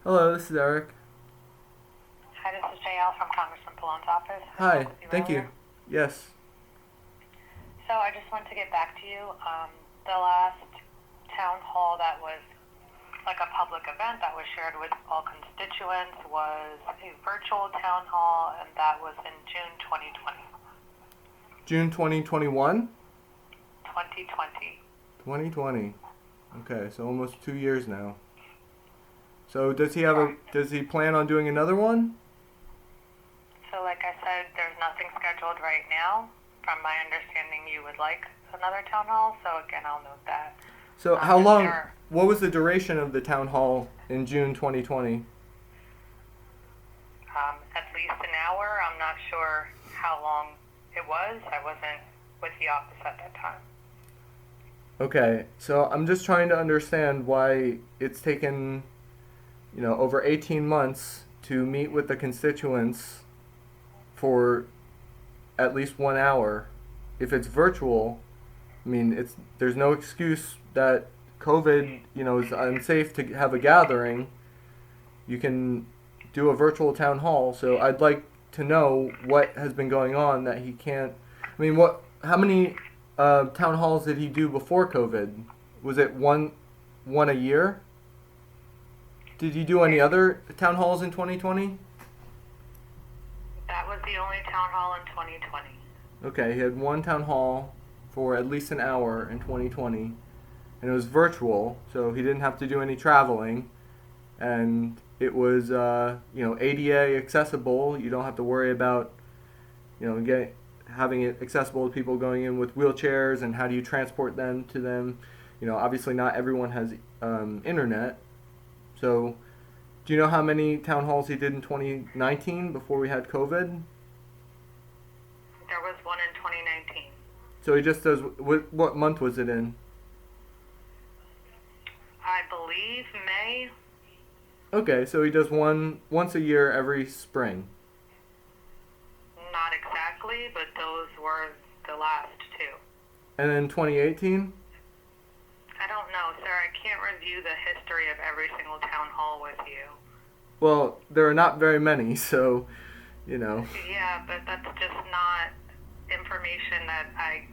Hello, this is Eric. Hi, this is Jael from Congressman Pallone's office. I spoke Hi, with you thank you. earlier. Yes. So I just wanted to get back to you. The last town hall that was like a public event that was shared with all constituents was a virtual town hall, and that was in June 2020. June 2021? 2020. 2020. Okay, so almost 2 years now. So does he plan on doing another one? So like I said, there's nothing scheduled right now. From my understanding, you would like another town hall, so again, I'll note that. So how long, There, what was the duration of the town hall in June 2020? at least an hour. I'm not sure how long it was. I wasn't with the office at that time. Okay, so I'm just trying to understand why it's taken, over 18 months to meet with the constituents for at least 1 hour. If it's virtual, I mean, there's no excuse that COVID, is unsafe to have a gathering. You can do a virtual town hall. So I'd like to know what has been going on that he can't. I mean, how many town halls did he do before COVID? Was it one a year? Did he do any other town halls in 2020? That was the only town hall in 2020. Okay, he had one town hall for at least an hour in 2020, and it was virtual, so he didn't have to do any traveling, and it was ADA accessible. You don't have to worry about having it accessible to people going in with wheelchairs, and how do you transport them to them. Obviously not everyone has internet. So do you know how many town halls he did in 2019 before we had COVID? There was one in 2019. So he just does, what month was it in? I believe May. Okay, so he does one once a year every spring. Not exactly, but those were the last two. And then 2018? I don't know, sir. I can't review the history of every single town hall with you. Well, there are not very many, so, Yeah, but that's just not information that I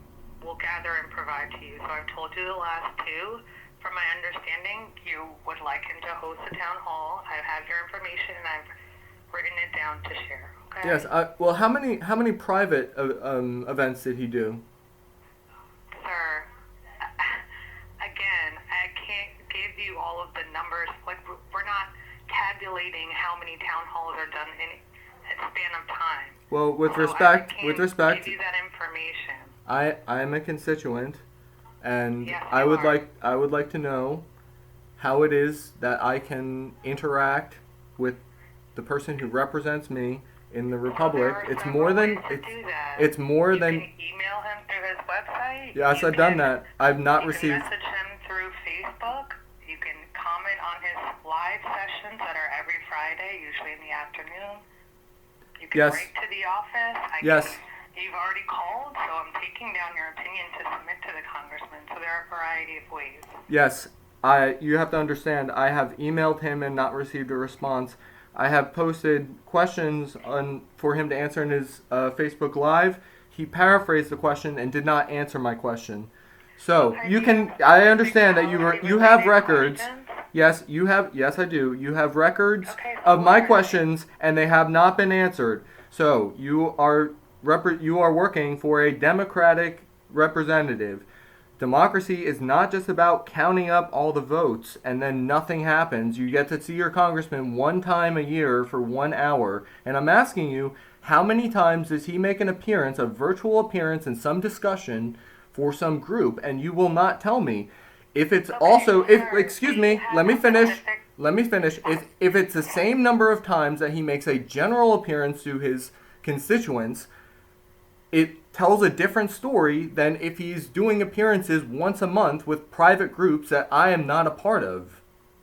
will gather and provide to you. So I've told you the last two. From my understanding, you would like him to host a town hall. I have your information, and I've written it down to share. Okay? Yes, well, how many private events did he do? Sir, again, I can't give you all of the numbers. Like, we're not tabulating how many town halls are done in a span of time. Well, with So respect, I can't give you that information. I'm a constituent, and Yes, I you would are. like to know how it is that I can interact with the person who represents me in the Republic. There are It's several more than ways to do that. it's more You than can email him through his website. yes, You I've done can- that. I've not You received. can message him through Facebook. You can comment on his live sessions that are every Friday, usually in the afternoon. You can Yes. write to the office. Yes. You've already called, so I'm taking down your opinion to submit to the congressman. So there are a variety of ways. Yes, you have to understand, I have emailed him and not received a response. I have posted questions for him to answer in his Facebook Live. He paraphrased the question and did not answer my question. So I understand that you have records. Questions? Yes, you have. Yes, I do. You have records Okay, of my fine. questions, and they have not been answered. So you are working for a Democratic representative. Democracy is not just about counting up all the votes and then nothing happens. You get to see your congressman one time a year for 1 hour. And I'm asking you, how many times does he make an appearance, a virtual appearance in some discussion for some group? And you will not tell me. If it's excuse me, let me finish. If it's the same number of times that he makes a general appearance to his constituents, it tells a different story than if he's doing appearances once a month with private groups that I am not a part of.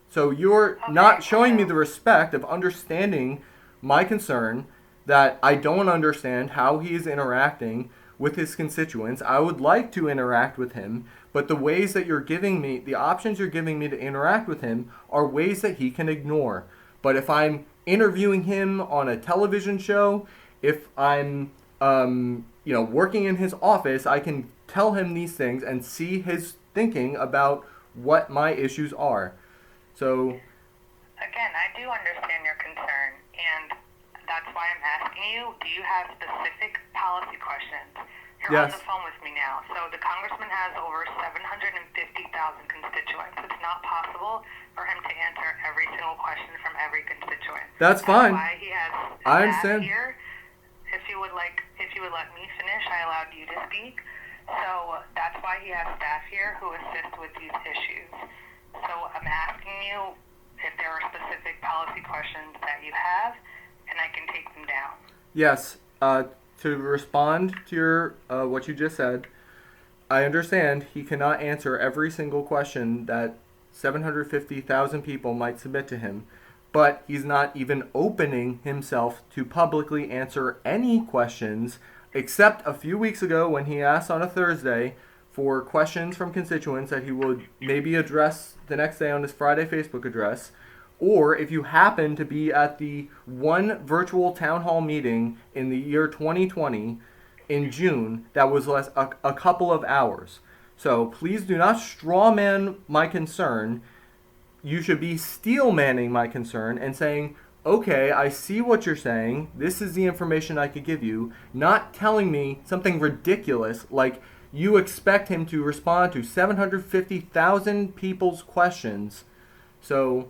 So you're not showing me the respect of understanding my concern, that I don't understand how he is interacting with his constituents. I would like to interact with him, but the ways that you're giving me, the options you're giving me to interact with him, are ways that he can ignore. But if I'm interviewing him on a television show, if I'm working in his office, I can tell him these things and see his thinking about what my issues are. So again, I do understand your concern, and that's why I'm asking you, do you have specific policy questions? You're Yes. on the phone with me now. So the congressman has over 750,000 constituents. It's not possible for him to answer every single question from every constituent. That's fine. Why he has I staff understand. here. If you would let me finish, I allowed you to speak. So that's why he has staff here who assist with these issues. So I'm asking you if there are specific policy questions that you have, and I can take them down. Yes, to respond to your what you just said, I understand he cannot answer every single question that 750,000 people might submit to him, but he's not even opening himself to publicly answer any questions, except a few weeks ago when he asked on a Thursday for questions from constituents that he would maybe address the next day on his Friday Facebook address. Or if you happen to be at the one virtual town hall meeting in the year 2020 in June, that was less a couple of hours. So please do not strawman my concern. You should be steel-manning my concern and saying, okay, I see what you're saying. This is the information I could give you. Not telling me something ridiculous like you expect him to respond to 750,000 people's questions. So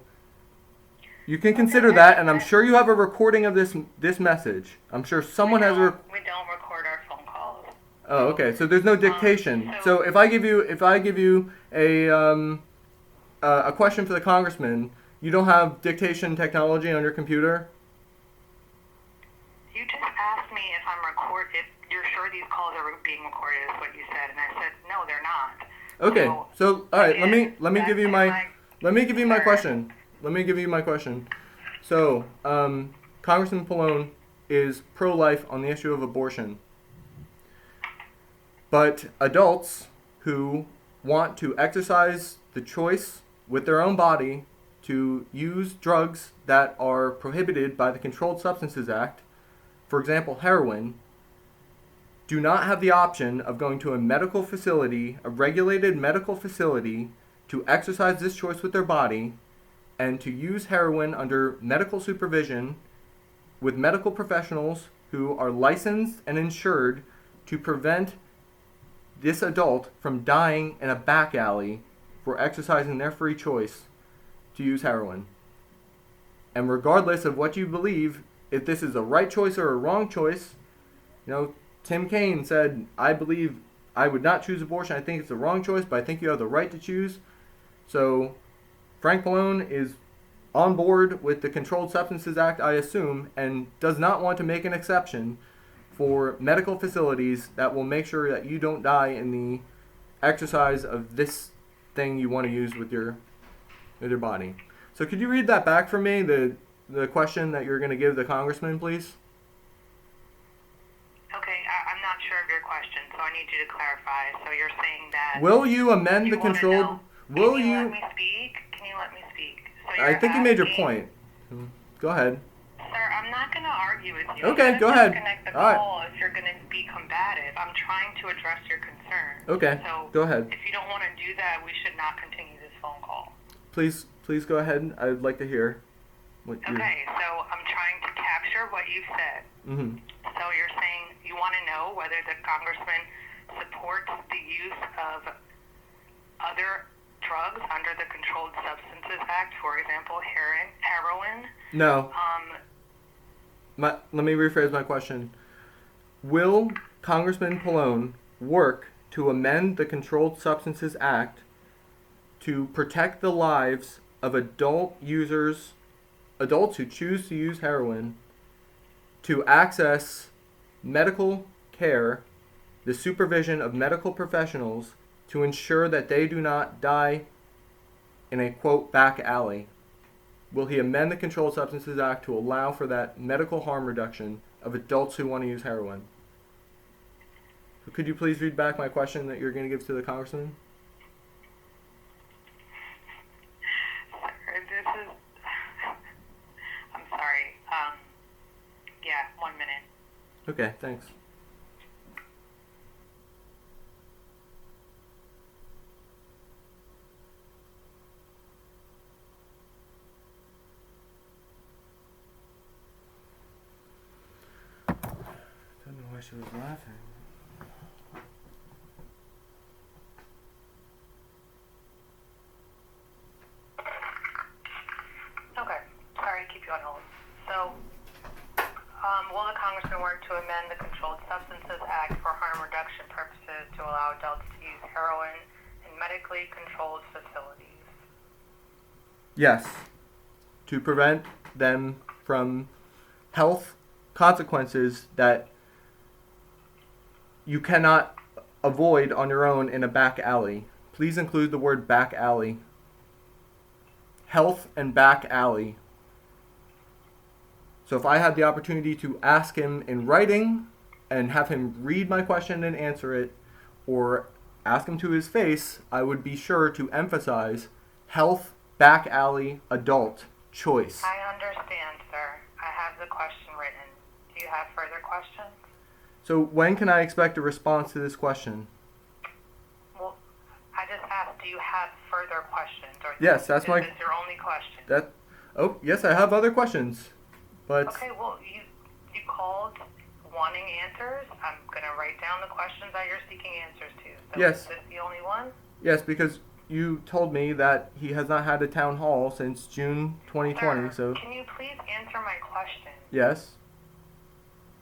you can consider that, and I'm sure you have a recording of this message. I'm sure someone has a. We don't record our phone calls. Oh, okay. So there's no dictation. So if I give you a question for the congressman, you don't have dictation technology on your computer? You just asked me if if you're sure these calls are being recorded, is what you said, and I said no, they're not. Okay. So all right, let me give you my concern. Let me give you my question. So, Congressman Pallone is pro-life on the issue of abortion. But adults who want to exercise the choice with their own body to use drugs that are prohibited by the Controlled Substances Act, for example, heroin, do not have the option of going to a medical facility, a regulated medical facility, to exercise this choice with their body and to use heroin under medical supervision with medical professionals who are licensed and insured to prevent this adult from dying in a back alley for exercising their free choice to use heroin. And regardless of what you believe, if this is a right choice or a wrong choice, Tim Kaine said, I believe I would not choose abortion. I think it's the wrong choice, but I think you have the right to choose. So Frank Pallone is on board with the Controlled Substances Act, I assume, and does not want to make an exception for medical facilities that will make sure that you don't die in the exercise of this thing you want to use with your body. So could you read that back for me, the question that you're going to give the congressman, please? Okay, I'm not sure of your question, so I need you to clarify. So you're saying that... Will you amend the controlled... Can you let me speak? So I think you made your point. Go ahead. Sir, I'm not going to argue with you. Okay, go ahead. Disconnect the All call if you're going to be combative. I'm trying to address your concern. Okay, so go ahead. If you don't want to do that, we should not continue this phone call. Please go ahead. I would like to hear what you... Okay, so I'm trying to capture what you said. Mm-hmm. So you're saying you want to know whether the congressman supports the use of other drugs under the Controlled Substances Act, for example, heroin. No. Let me rephrase my question. Will Congressman Pallone work to amend the Controlled Substances Act to protect the lives of adults who choose to use heroin, to access medical care, the supervision of medical professionals, to ensure that they do not die in a, quote, back alley? Will he amend the Controlled Substances Act to allow for that medical harm reduction of adults who want to use heroin? So could you please read back my question that you're going to give to the congressman? minute. Okay, thanks. I don't know why she was laughing. Okay, sorry to keep you on hold. So, will the Congressman work to amend the Controlled Substances Act for harm reduction purposes to allow adults to use heroin in medically controlled facilities? Yes. To prevent them from health consequences that you cannot avoid on your own in a back alley. Please include the word back alley. Health and back alley. So if I had the opportunity to ask him in writing and have him read my question and answer it, or ask him to his face, I would be sure to emphasize health, back alley, adult choice. I understand, sir. I have the question written. Do you have further questions? So when can I expect a response to this question? Well, I just asked, do you have further questions? Or Yes, that's is this your only question? Oh, yes, I have other questions. But Okay, well, you called wanting answers. I'm going to write down the questions that you're seeking answers to. So Yes. Is this the only one? yes, because you told me that he has not had a town hall since June 2020, Sir, so can you please answer my question? yes,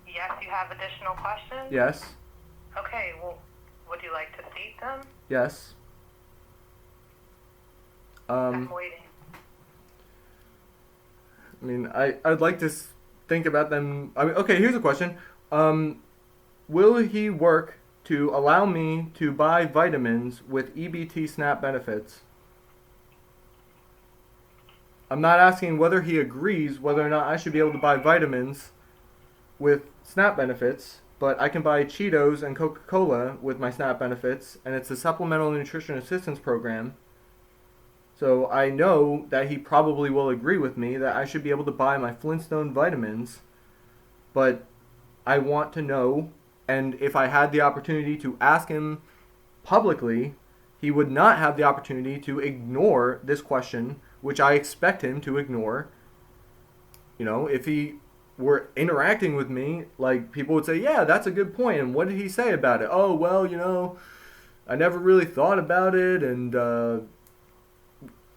Yes, you have additional questions? yes, Okay, well, would you like to state them? yes. I'm waiting. I mean, I'd like to think about them. I mean, okay, here's a question. Will he work to allow me to buy vitamins with EBT SNAP benefits? I'm not asking whether he agrees whether or not I should be able to buy vitamins with SNAP benefits, but I can buy Cheetos and Coca-Cola with my SNAP benefits, and it's a Supplemental Nutrition Assistance Program. So I know that he probably will agree with me that I should be able to buy my Flintstone vitamins, but I want to know, and if I had the opportunity to ask him publicly, he would not have the opportunity to ignore this question, which I expect him to ignore. You know, if he were interacting with me, like, people would say, yeah, that's a good point, and what did he say about it? Oh, well, you know, I never really thought about it, and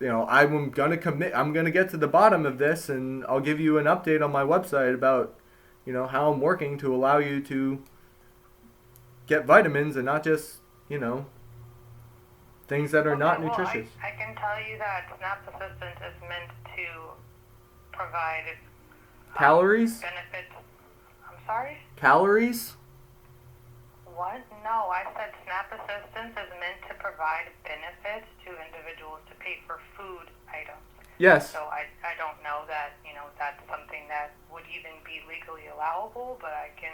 you know, I'm gonna get to the bottom of this, and I'll give you an update on my website about, you know, how I'm working to allow you to get vitamins and not just, you know, things that are not Okay, well, nutritious. I can tell you that SNAP assistance is meant to provide Calories? benefits. I'm sorry? Calories? What? No, I said SNAP assistance is meant to provide benefits to individuals to pay for food items. Yes. So I don't know that, you know, that's something that would even be legally allowable, but I can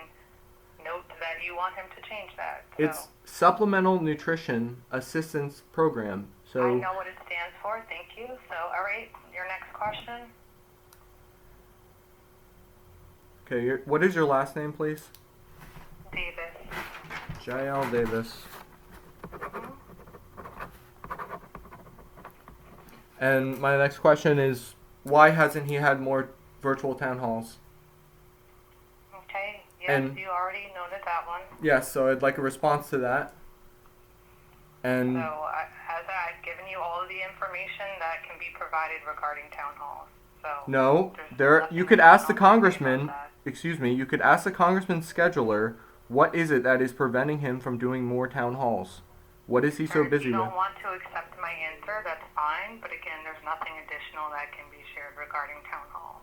note that you want him to change that. So It's Supplemental Nutrition Assistance Program. So I know what it stands for. Thank you. So, all right, your next question. okay, what is your last name, please? Davis. Jael Davis. And my next question is, why hasn't he had more virtual town halls? Okay. Yes, And- you already noted that one. Yes, so I'd like a response to that. And So, as I've given you all of the information that can be provided regarding town halls. So no, there's you nothing could I ask the can say about congressman, that. excuse me, you could ask the congressman's scheduler, what is it that is preventing him from doing more town halls? What is he so If busy you with? don't want to accept my answer, that's fine. But again, there's nothing additional that can be shared regarding town hall.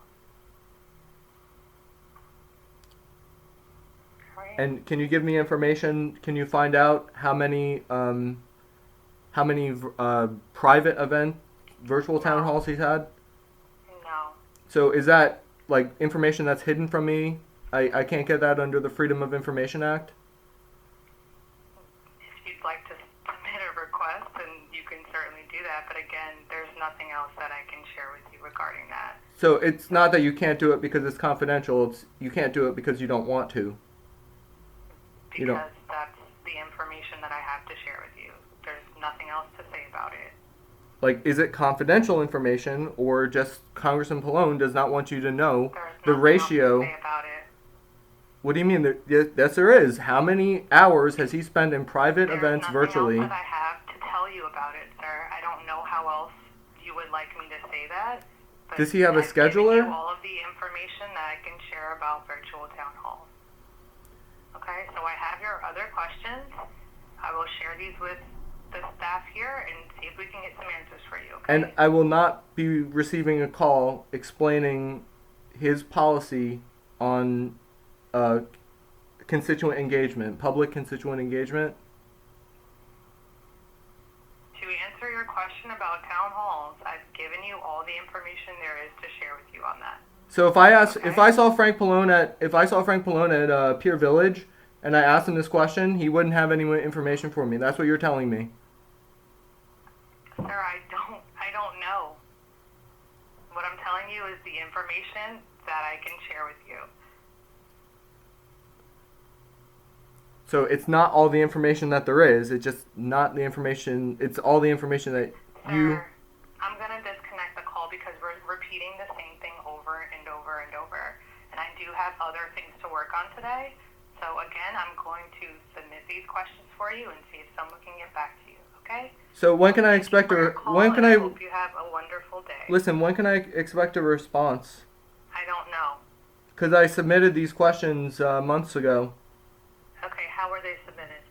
All right. And can you give me information? Can you find out how many private event virtual town No. halls he's had? No. So is that like information that's hidden from me? I can't get that under the Freedom of Information Act? If you'd like to submit a request, then you can certainly do that. But again, there's nothing else that I can share with you regarding that. So it's not that you can't do it because it's confidential. It's you can't do it because you don't want to. Because that's the information that I have to share with you. There's nothing else to say about it. Like, is it confidential information, or just Congressman Pallone does not want you to know the ratio? Else to say about it. What do you mean? Yes, there is. How many hours has he spent in private events virtually? There's nothing else that I have to tell you about it, sir. I don't know how else you would like me to say that. But Does he have a scheduler? I've given you all of the information that I can share about virtual town halls. Okay, so I have your other questions. I will share these with the staff here and see if we can get some answers for you. Okay? And I will not be receiving a call explaining his policy on constituent engagement, public constituent engagement. To answer your question about town halls, I've given you all the information there is to share with you on that. So if I saw Frank Pallone at Pier Village, and I asked him this question, he wouldn't have any information for me. That's what you're telling me. Sir, I don't know. What I'm telling you is the information that I can share with you. So it's not all the information that there is. It's just not the information. It's all the information that you. Sir, I'm going to disconnect the call because we're repeating the same thing over and over and over. And I do have other things to work on today. So again, I'm going to submit these questions for you and see if someone can get back to you. Okay? So when can I expect I hope you have a wonderful day. Listen, when can I expect a response? I don't know. Because I submitted these questions months ago. Okay, how were they submitted?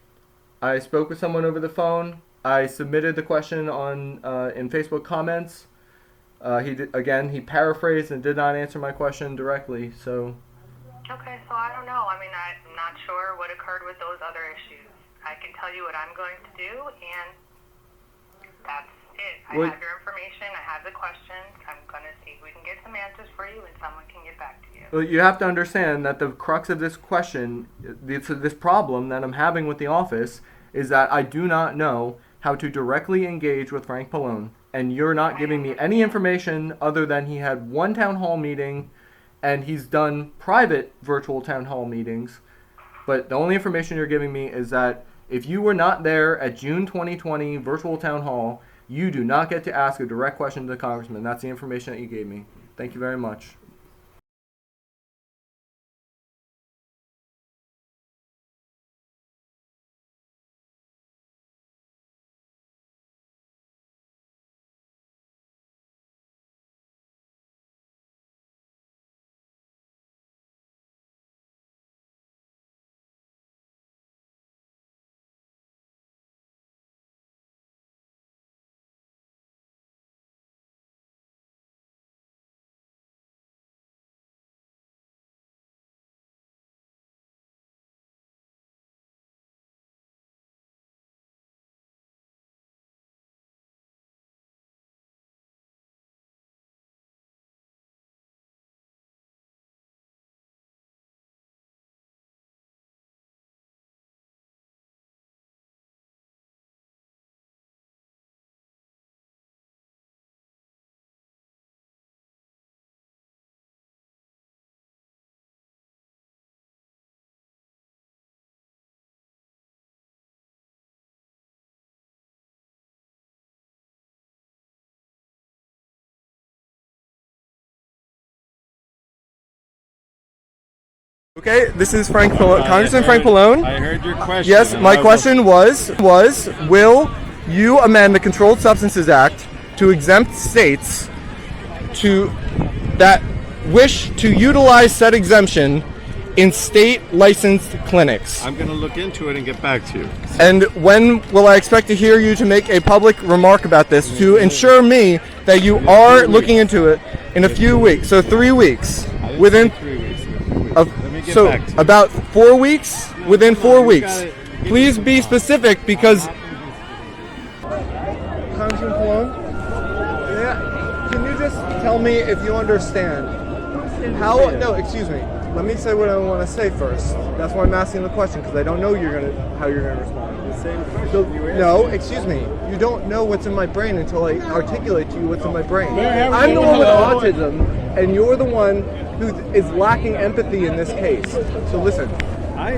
I spoke with someone over the phone. I submitted the question on in Facebook comments. He paraphrased and did not answer my question directly. So. Okay, so I don't know. I mean, I'm not sure what occurred with those other issues. I can tell you what I'm going to do, and that's it. I have your information. I have the questions. I'm going to see if we can get some answers for you, and someone can get back to you. Well, you have to understand that the crux of this question, this problem that I'm having with the office, is that I do not know how to directly engage with Frank Pallone, and you're not giving me any information other than he had one town hall meeting, and he's done private virtual town hall meetings. But the only information you're giving me is that if you were not there at June 2020 virtual town hall, you do not get to ask a direct question to the congressman. That's the information that you gave me. Thank you very much. Okay, this is Frank Pallone, Congressman Frank Pallone. I heard your question. Yes, my question was, will you amend the Controlled Substances Act to exempt states that wish to utilize said exemption in state licensed clinics? I'm going to look into it and get back to you. And when will I expect to hear you to make a public remark about this to ensure me that you are looking into it in a few weeks? So 3 weeks. Within 3 weeks. So about 4 weeks? Within 4 weeks. Please be specific because... Congressman Pallone? Yeah. Can you just tell me if you understand how... No, excuse me. Let me say what I want to say first. That's why I'm asking the question, because I don't know how you're going to respond. The same question No, excuse me. You don't know what's in my brain until I articulate to you what's in my brain. I'm the one with autism. and you're the one who is lacking empathy in this case. So listen,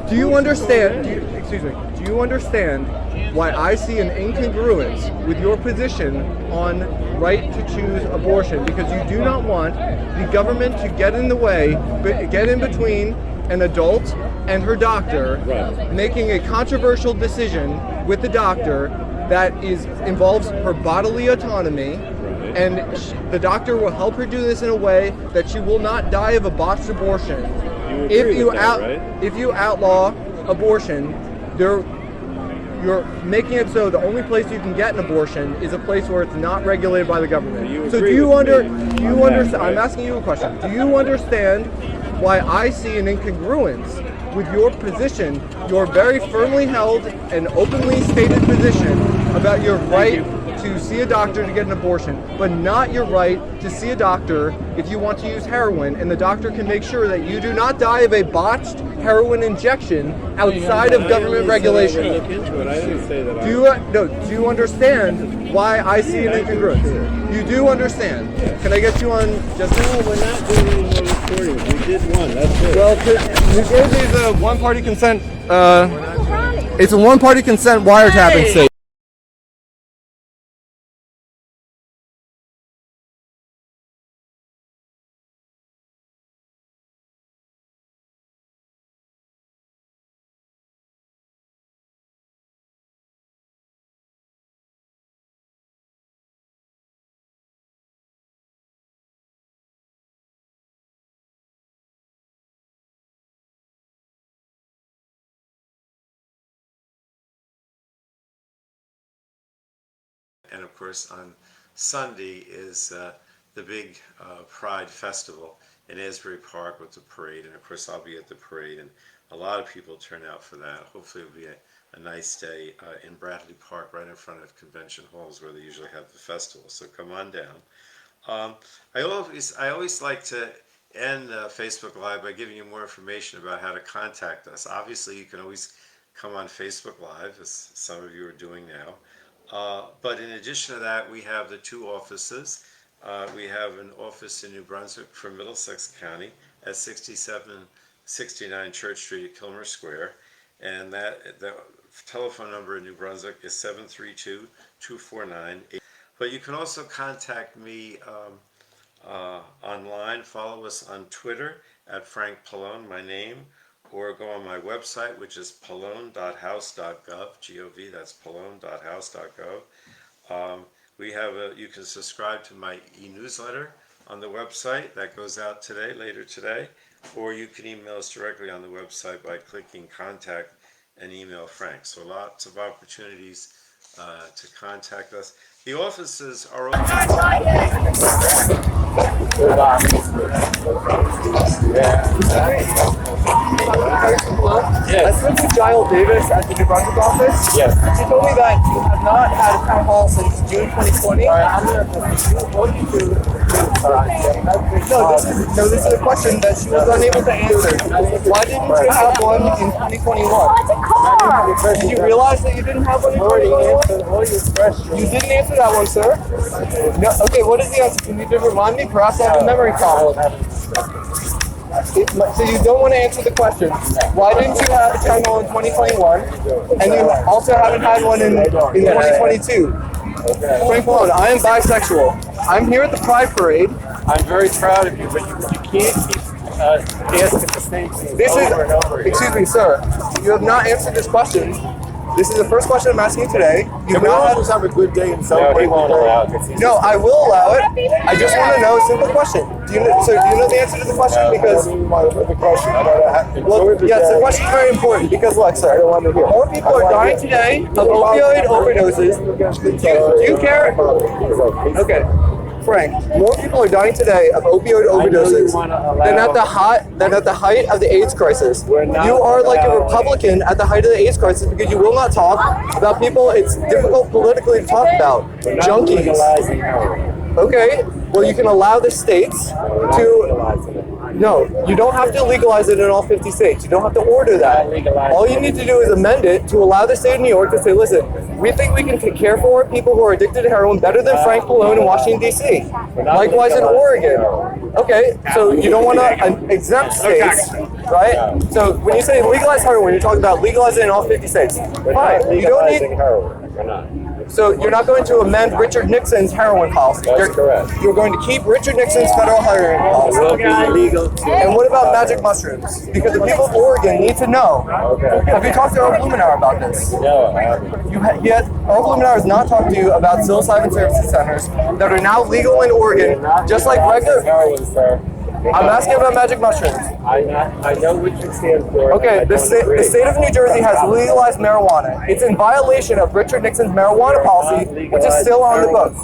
do you understand? Do you understand why I see an incongruence with your position on right to choose abortion? Because you do not want the government to get in the way, get in between an adult and her doctor, making a controversial decision with the doctor that involves her bodily autonomy, and the doctor will help her do this in a way that she will not die of a botched abortion. If you outlaw abortion, you're making it so the only place you can get an abortion is a place where it's not regulated by the government. So do you understand? I'm asking you a question. Do you understand why I see an incongruence with your position, your very firmly held and openly stated position about your right to see a doctor to get an abortion, but not your right to see a doctor if you want to use heroin, and the doctor can make sure that you do not die of a botched heroin injection outside of government regulation. Do you understand why I see an incongruence? You do understand. Can I get you on just... No, we're not doing any more recordings. We did one, that's it. Well, New Jersey is a one-party consent, it's a one-party consent wiretapping state. And of course on Sunday is the big Pride Festival in Asbury Park with the parade, and of course I'll be at the parade, and a lot of people turn out for that. Hopefully it'll be a nice day in Bradley Park, right in front of convention halls where they usually have the festival, so come on down. I always like to end Facebook Live by giving you more information about how to contact us. Obviously you can always come on Facebook Live, as some of you are doing now. But in addition to that, we have the two offices. We have an office in New Brunswick for Middlesex County at 6769 Church Street at Kilmer Square. And the telephone number in New Brunswick is 732-249. But you can also contact me online. Follow us on Twitter at Frank Pallone, my name, or go on my website, which is pallone.house.gov, G-O-V, that's pallone.house.gov. You can subscribe to my e-newsletter on the website that goes out later today, or you can email us directly on the website by clicking contact and email Frank. So lots of opportunities to contact us. The offices are open. Yes. I spoke to Jael Davis at the New Brunswick office. Yes. She told me that you have not had a town hall since June 2020. This is a question that she was unable to answer. Why didn't you have one in 2021? Did you realize that you didn't have one in 2021? You didn't answer that one, sir. No. Okay, what is the answer? Can you just remind me? Perhaps I have a memory problem. So you don't want to answer the question. Why didn't you have a town hall in 2021? And you also haven't had one in 2022. Frank Pallone, I am bisexual. I'm here at the Pride Parade. I'm very proud of you, but you can't keep asking the same thing over and over again. Excuse me, sir. You have not answered this question. This is the first question I'm asking you today. Can we all just have a good day and celebrate? No, I will allow it. I just want to know a simple question. Do you know the answer to the question? Because the question is very important. Because look, sir, more people are dying today of opioid overdoses. Do you care? Okay. Frank, more people are dying today of opioid overdoses than at the height of the AIDS crisis. You are like a Republican at the height of the AIDS crisis because you will not talk about people it's difficult politically to talk about. Junkies. Okay, well you can allow the states to legalizing it. No, you don't have to legalize it in all 50 states. You don't have to order that. All you need to do is amend it to allow the state of New York to say, listen, we think we can care for people who are addicted to heroin better than Frank Pallone in Washington, D.C. Likewise in Oregon. Okay, so you don't want to exempt states, right? So when you say legalize heroin, you're talking about legalizing it in all 50 states. Fine, you don't need... heroin. We're not. So you're not going to amend Richard Nixon's heroin policy. That's correct. You're going to keep Richard Nixon's federal heroin policy. It will be illegal to... And what about magic mushrooms? Because the people of Oregon need to know. Okay. Have you talked to Earl Blumenauer about this? No, I haven't. Yet Earl Blumenauer has not talked to you about psilocybin services centers that are now legal in Oregon, just like regular. Heroin, sir. I'm asking about magic mushrooms. I know what you stand for. Okay, the state of New Jersey has legalized marijuana. It's in violation of Richard Nixon's marijuana policy, which is still on the books.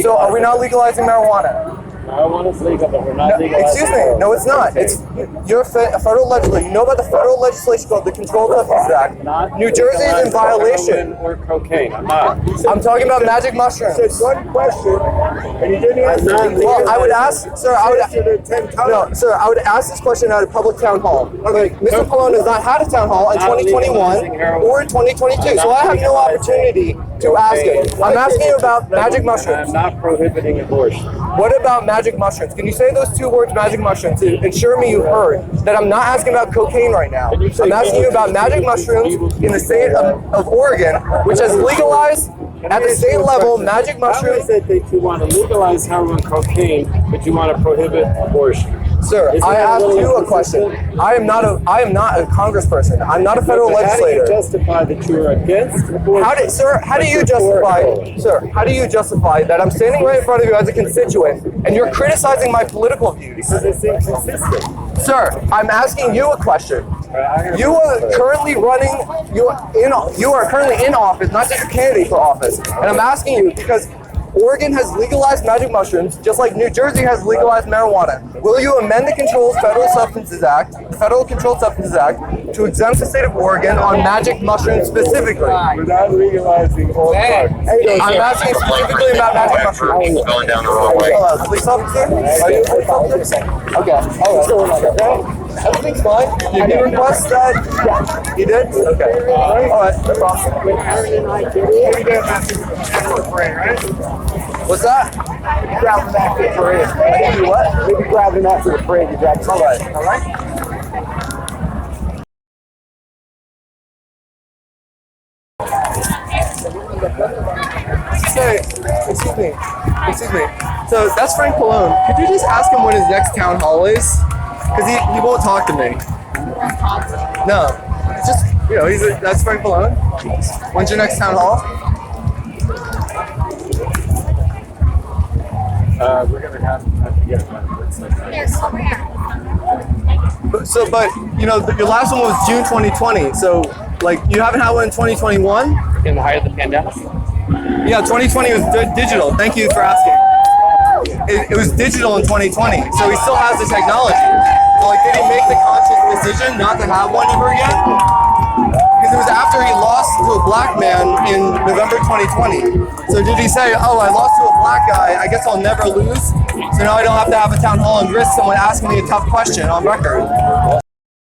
So are we not legalizing marijuana? Marijuana is legal, but we're not legalizing. Excuse me. No, it's not. It's you're a federal legislature. You know about the federal legislation called the Controlled Substances Act. New Jersey is in violation. Or cocaine. I'm not. I'm talking about magic mushrooms. One question, and you didn't answer. Well, I would ask, sir. No, sir. I would ask this question at a public town hall. Like, Mr. Pallone has not had a town hall in 2021 or in 2022, so I have no opportunity to ask it. I'm asking you about magic mushrooms. I'm not prohibiting abortion. What about magic mushrooms? Can you say those two words, magic mushrooms, to ensure me you heard that I'm not asking about cocaine right now? I'm asking you about magic mushrooms in the state of Oregon, which has legalized at the state level magic mushrooms. How is it that you want to legalize heroin, cocaine, but you want to prohibit abortion? Sir, I asked you a question. I am not a congressperson. I'm not a federal legislator. How do you justify that you're against abortion? How do you justify that I'm standing right in front of you as a constituent and you're criticizing my political views? Because it's inconsistent. Sir, I'm asking you a question. You are currently in office, not just a candidate for office. And I'm asking you because Oregon has legalized magic mushrooms, just like New Jersey has legalized marijuana. Will you amend the Federal Controlled Substances Act to exempt the state of Oregon on magic mushrooms specifically? Without legalizing all drugs. I'm asking specifically about magic mushrooms. Going down the wrong way. Police officer? Are you a police officer? Okay. What's going on? Okay. Everything's fine. Did you request that? Yeah. You did? Okay. All right. No problem. When Aaron and I did it, What's that? grab them after the parade. I can do what? Maybe grab them after the parade. You grab them. All right. All right. Say, excuse me. So that's Frank Pallone. Could you just ask him when his next town hall is? Because he won't talk to me. No, it's just that's Frank Pallone. When's your next town hall? We're gonna have to get one. Your last one was June 2020. So, you haven't had one in 2021? In the height of the pandemic? Yeah, 2020 was digital. Thank you for asking. It was digital in 2020, so he still has the technology. So, did he make the conscious decision not to have one ever again? Because it was after he lost to a black man in November 2020. So did he say, oh, I lost to a black guy, I guess I'll never lose? So now I don't have to have a town hall and risk someone asking me a tough question on record.